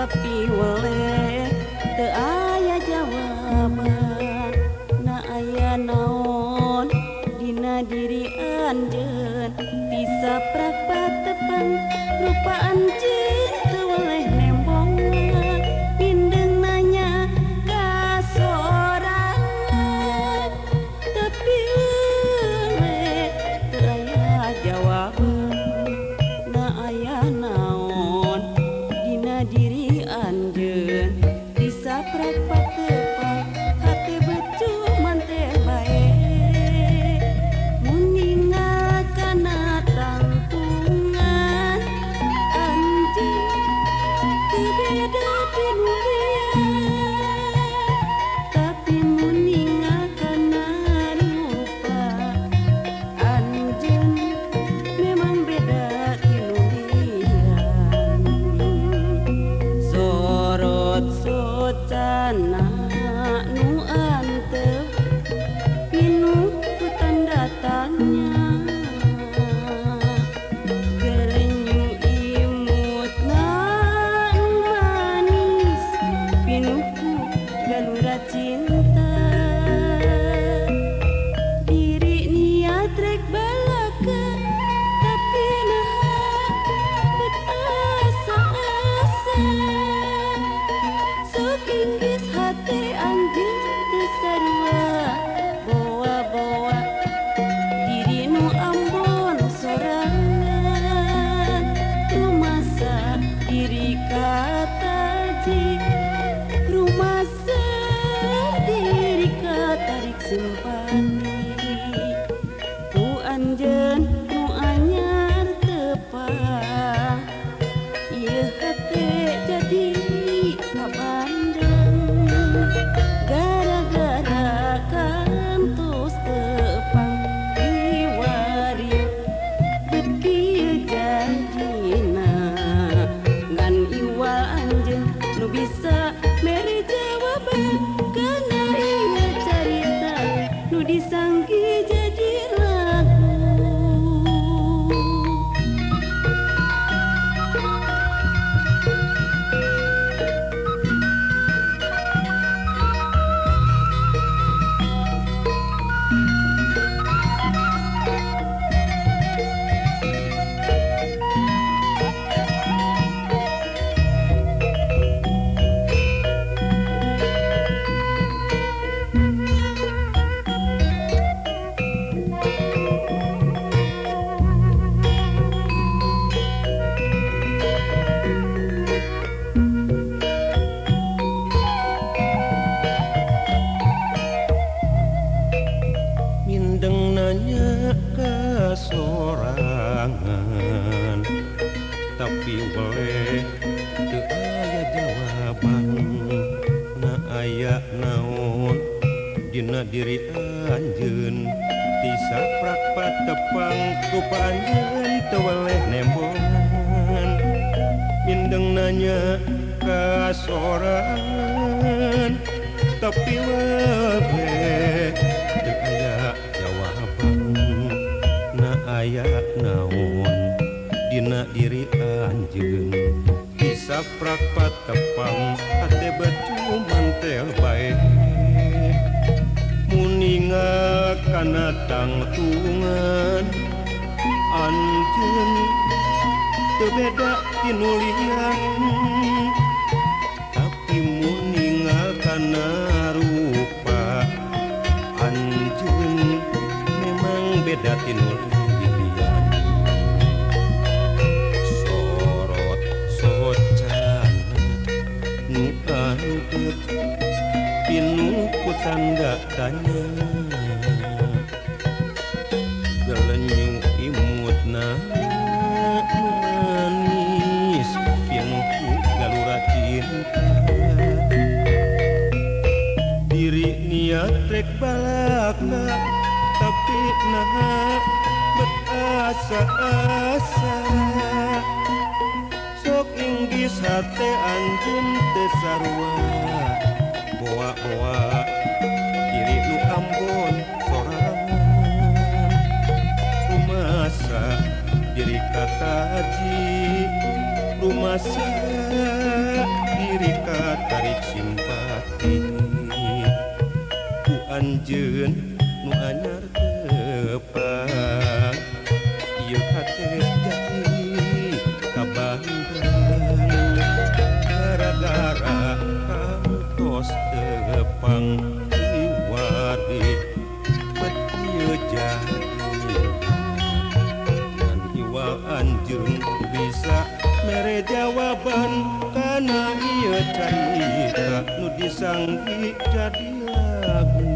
tapi weleh teu aya jawaban na aya naon dina diri anjeun tisaprak patepang rupa anjeun teu weleh nembong pindeng nanya ka sorangan tapi weleh teu aya jawaban na aya naon dina diri anjeun tisaprak patepang hate becu manteh bae mun ninggalkana tangtungan anjeun teu beda tinu lian tapi mun ninggalkana rupa anjeun memang beda tinu lian sorot socana nu antep pinuh ku tanda tanya gerenyu imut nan manis pinuh ku galura cinta diri niat rek balaka tapi naha bet asa-asa sok inggis hate anjeun teu sarua bawa-bawa diri nu ambon sorangan rumasa diri kataji rumasa diri katarik simpati ku anjeun nu anyar tepang ieu hate jadi kabandang gara-gara kantos tepang diwari bet kieu jadina ngan iwal anjeun nu bisa mere jawaban kana ieu carita nu disangki jadi lagu. Mindeng nanya ka sorangan tapi weleh teu aya jawaban na aya naon dina diri anjeun tisaprak patepang rupa anjeun teu weleh nembongan mindeng nanya ka sorangan tapi weleh teu aya jawaban na aya naon dina diri anjeun tisaprak patepang hate becu mantel bae mun ninggalkana tangtungan anjeun teu beda tinu lian tapi mun ninggalkana rupa anjeun memang beda tinu lian sorot socana nu antep pinuh ku tanda tanya gelenyu imutna nu manis pinuh ku galura cinta diri niat rek balaka tapi naha bet asa-asa sok inggis hate anjeun teu sarua bawa-bawa diri nu ambon sorangan rumasa diri kataji rumasa anjeun nu anyar tepang ieu hate jadi kabandang gara-gara kantos tepang iwari bet ieu jadi dan iwal anjeun bisa mere jawaban kana ieu carita nu disanggi jadi lagu.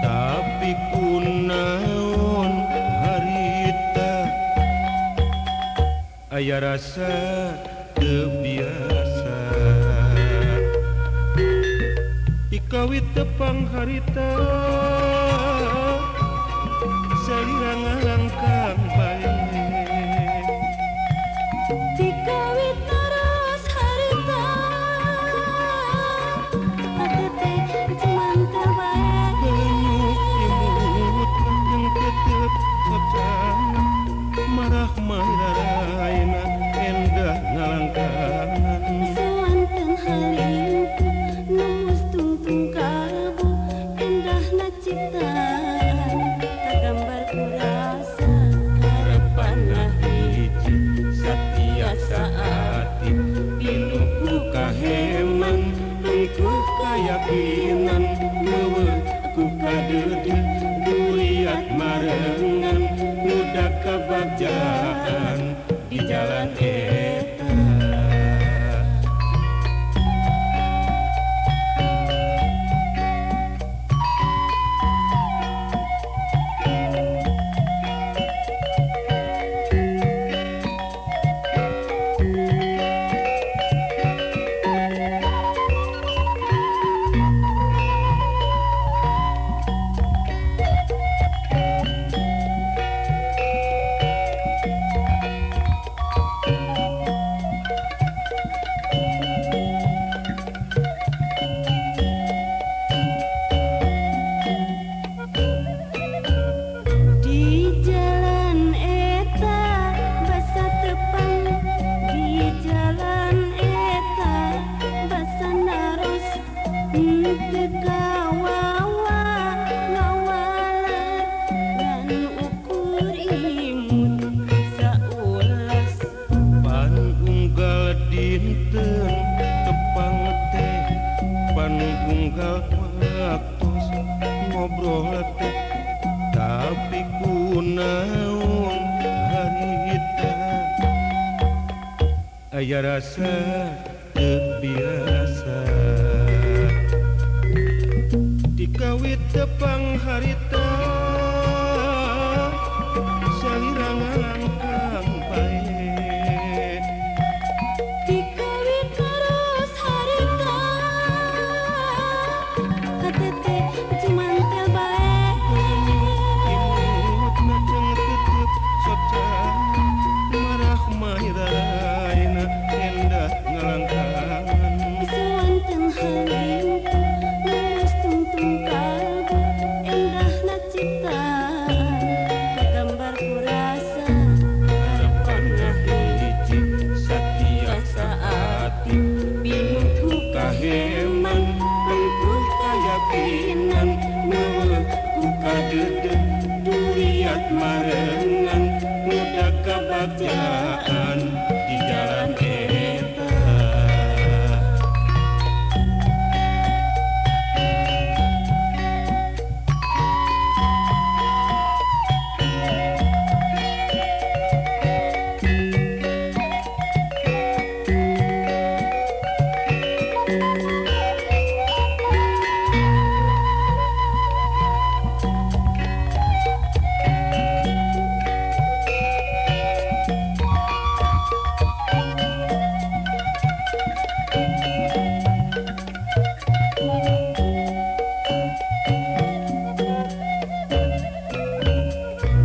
Tapi kunaon harita aya rasa teu biasa dikawit tepang harita salira ngalangkang bae dikawit terus harita aku teh cuman terbaik imut yang tetep socan marah marahina endah ngalangkangan sewanten halimpu numus tungtung kalbu endahna ciptaan kagambar kurasa harapanna hiji satiasa ati pinuku kaheman tungku kayakinan neueuh ku kadeudeut duriat marengan budak kebagjaan di jalan eta. di jalan eta basa tepang di jalan eta basa naros teu kawawa ngawaler ngan ukur imut saulas Pan unggal dinten tepang teh pan unggal waktos ngobrol teh tapi kunaon harita aya rasa teu biasa dikawit tepang harita salira ngalangkang bae dikawit terus harita katete cuman terbaik imut najeng tetep socan marah mahiraina endah ngalangkang halimku nembus tungtung kalbu indahna ciptaan kagambar kurasa harapanna hiji satiasa ati pinuhku kaheman pengkuh kayakinan nuhku kadedeg duriat marengan mudah kebahagiaan di jalan eta.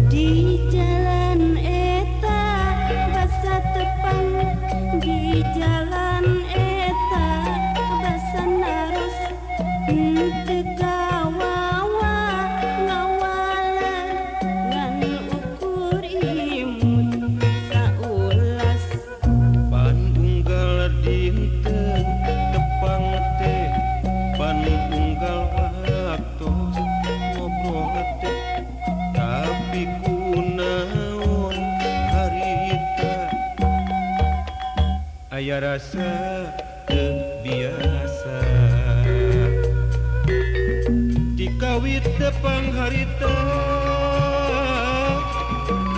Di jalan eta basa tepang di jalan eta basa naros teu kawawa ngawala ngan ukur imut saulas Pan unggal dinten tepang teh pan unggal waktos ngobrol teh tapi kunaon harita aya rasa teu biasa dikawit tepang harita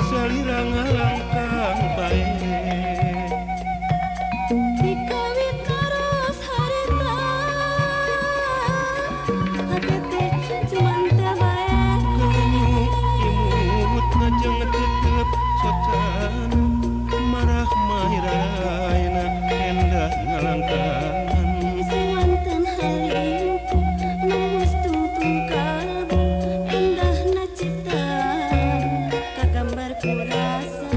salira ngalangkang bae dikawit terus harita hate teh cuman teu bae imut ngajeng tetep socan marah mahiraina endah ngalangkangan sewanten halimku nembus tungtung kalbu indahna ciptaan kagambar kurasa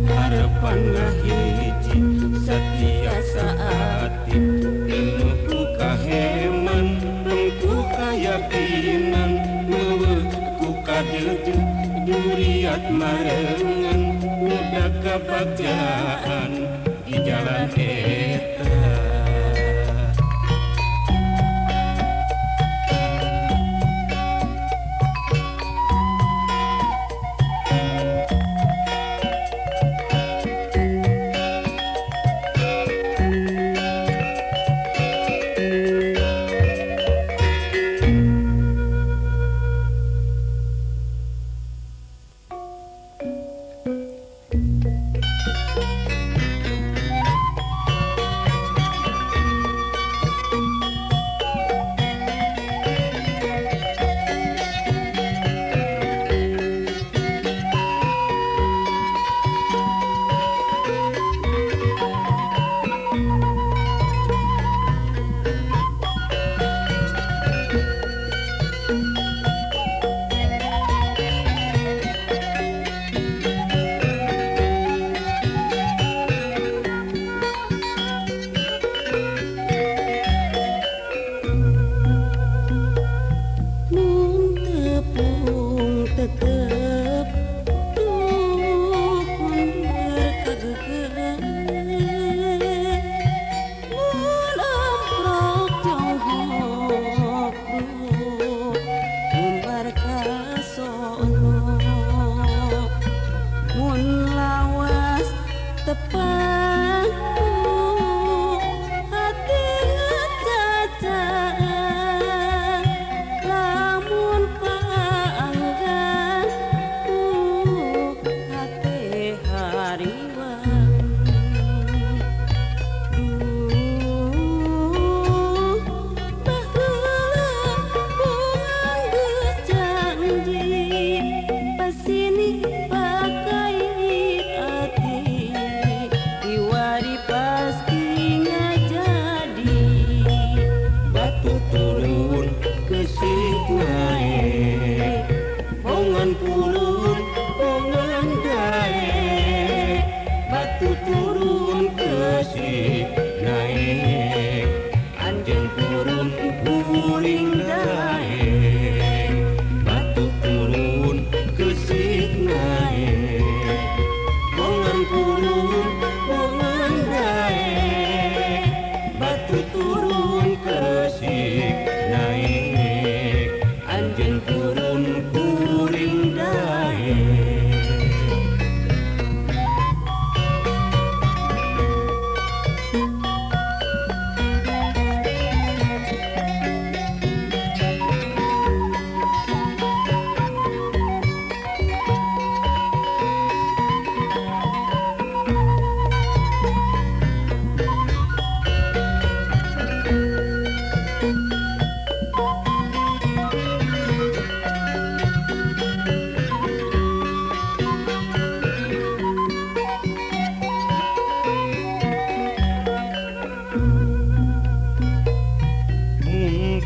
harapanna hiji satiasa ati pinuhku kaheman pengkuh kayakinan nuheuh ku kadedeg duriat marengan mudah kebahagiaan di jalan eta.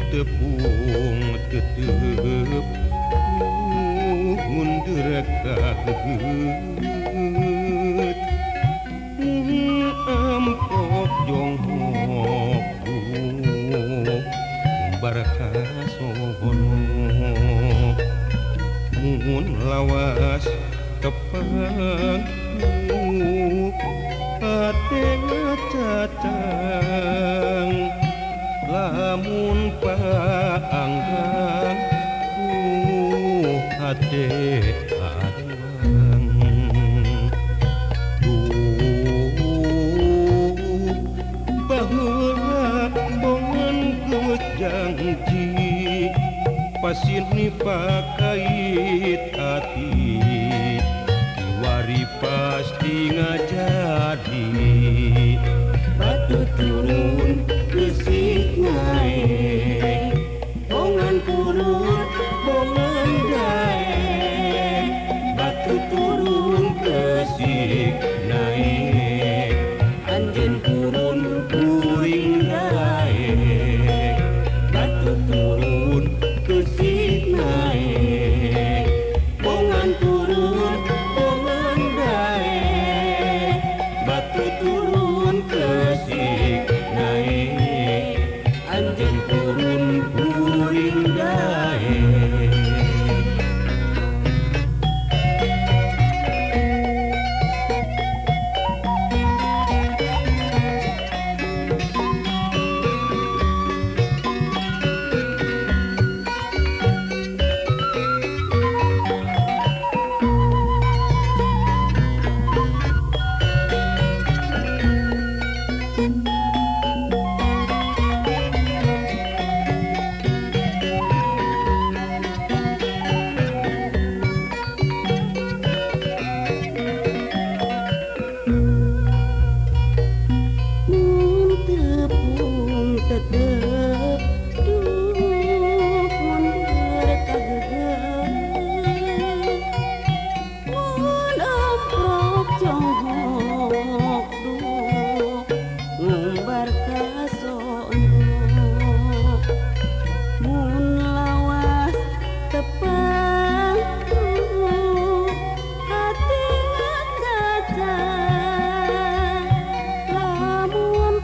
tepung tetep mundur kaget ampok jonghok barakasono mun lawas tepang ate ngacacang lamun paanggang ate arang baheula bongan geus janji pasini pakait hati kiwari pasti ngajadi batu turun kesik naik bongan purut bongan daek batu turun kesik naik anjeun turun kuring daek batu turun kesik naik bongan purut bongan daek batu turun kesik naik anjeun turun kuring daek tepung tetep duh mundur kageget mun amprok jonghok duh ngumbar kasono mun lawas tepang duh hati ngacacang lamun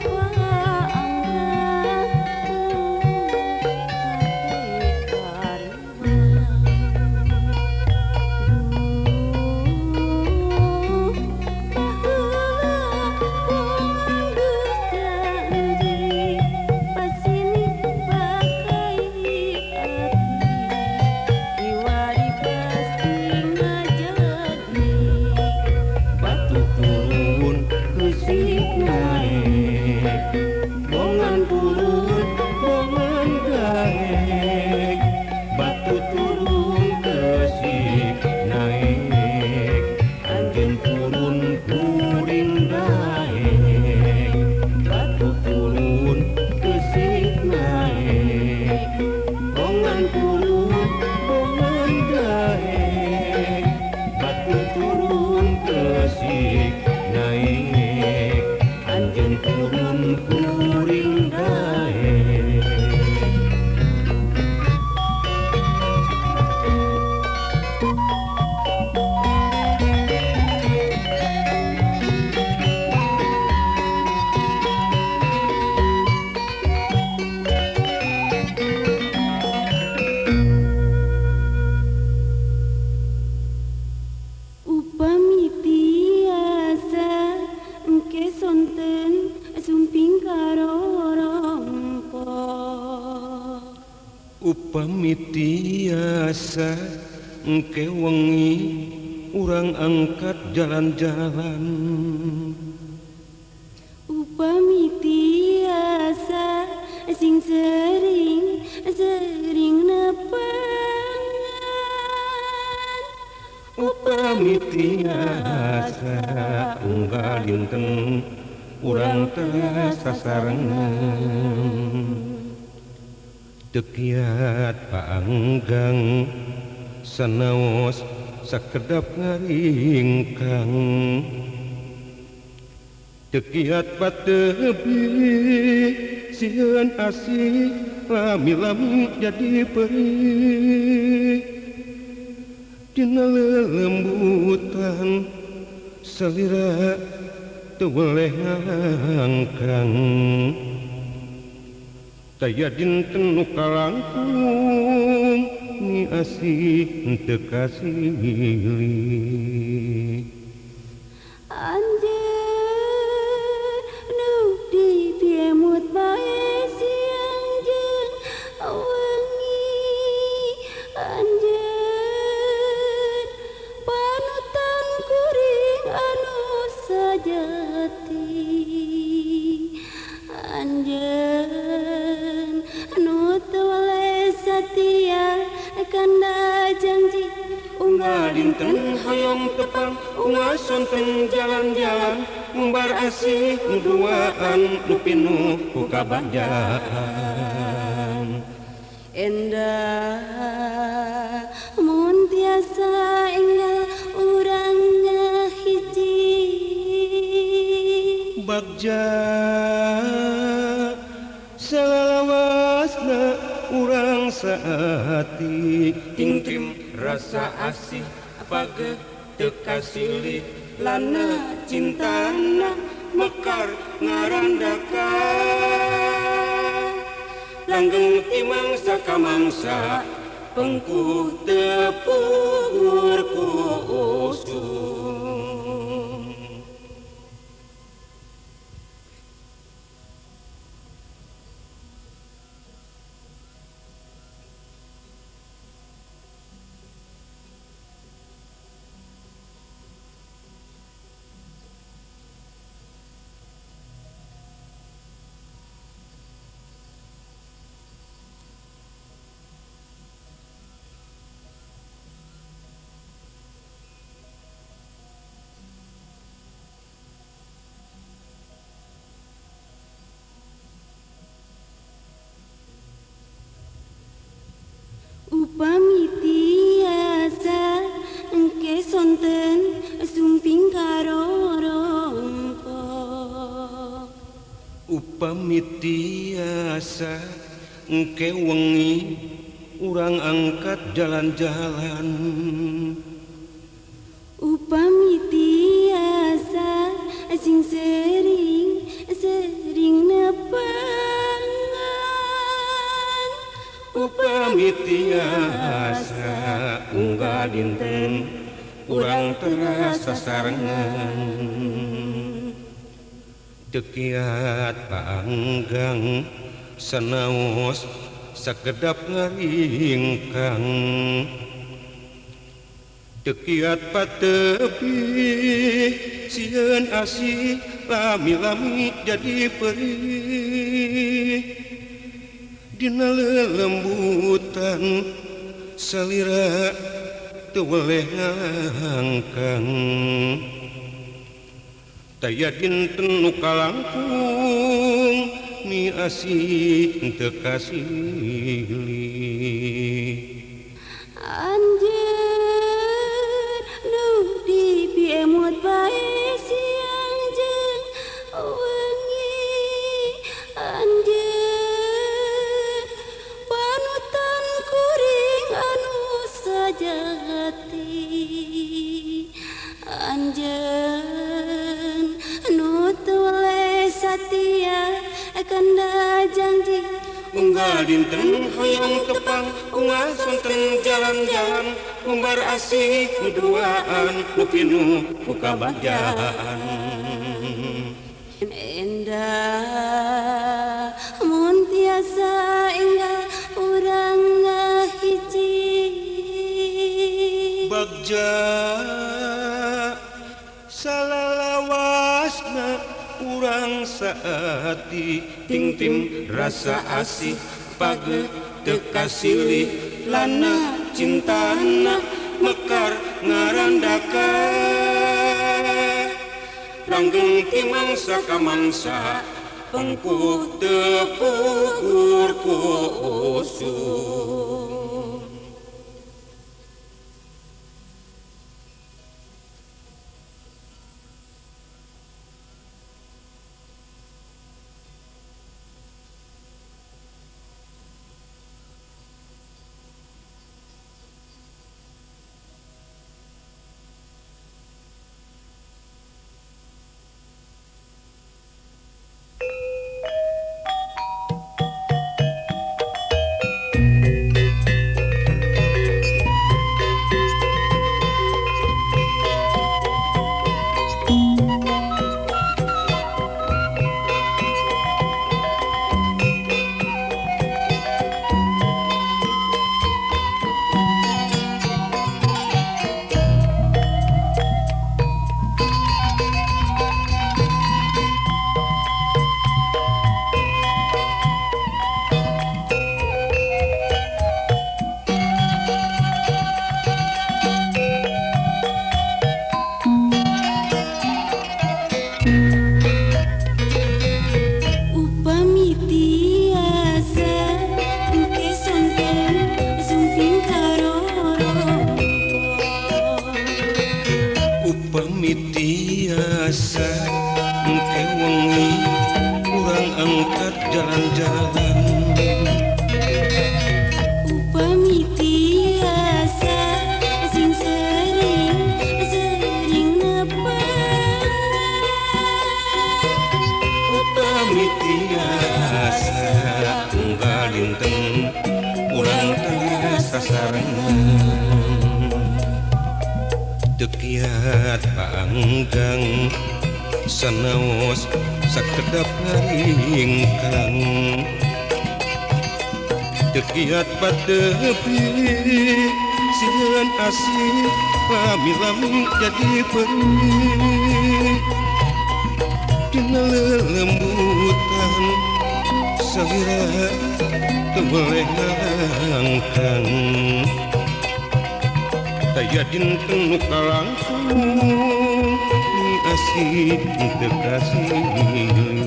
bongan purut bongan daek batu turun kesik naik anjeun turun kuring daek batu turun kesik naik bongan purut bongan daek batu turun kesik naik anjeun turun kuring daek upami tiasa engke sonten sumping karo rompo upami tiasa engke wengi urang angkat jalan-jalan upami tiasa sing sering nepangan upami tiasa unggal dinten urang teh sasarengan tekiat paanggang sanaos sakedap ngaringkang tekiat patebi sieun asih lami-lami jadi perih dina lelembutan salira teu boleh ngalangkang taya dinten nu kalangkung ni asih teu kasilih Anjeun nu dipiemut bae siang jeung wengi anjeun panutan kuring anu sajati anjeun nu teu waleh satia kana janji unggal dinten hoyong tepang unggal sonten jalan-jalan mumbar asih nu duaan nu pinuh ku kabajaan endah mun tiasa enggal urangnya hiji bagja salawasna urang saati ting-tim rasa asih pageh teu kasilih lana cintana mekar ngarandakan langgeng ti mangsa ka mangsa pengkuh teu pugur ku usum upami tiasa engke sonten sumping karorongko upami tiasa engke wengi urang angkat jalan-jalan upami tiasa sing sering nepangan upami tiasa unggal dinten urang terasa sarengan tekiat paanggang sanaos sakedap ngaringkang tekiat patepi sieun asih lami-lami jadi perih dina lelembutan salira teu boleh ngalangkang taya dinten nu kalangkung mi asih teu kasilih anjeun nu dipiemut bae siang jeung wengi anjeun panutan kuring anu sajati anjeun nu teu waleh satia kana janji unggal dinten hoyong tepang unggal sonten jalan-jalan umbar asih nu duaan nu pinuh ku kabajaan endah mun tiasa enggal urang ngahiji bagja salalawasna urang saati ting-tim rasa asih pageh teu kasilih lana cintana mekar ngarandakan langgeng ti mangsa ka mangsa pengkuh teu pugur ku usul. Upami tiasa engke sonten sumping karoro. Upami tiasa engke wengi urang angkat jalan-jalan. Upami tiasa sing sering nepang. Upami tiasa unggal dinten urang teh sasarengan. Dekiat panggang sanaos sakedap ngaringkang. Dekiat padepi sieun asih pamilang jadi perih. Dina lembutan sawira teu boleh ngalangkang. Daya dinten nu kalangkung asih teu kasih.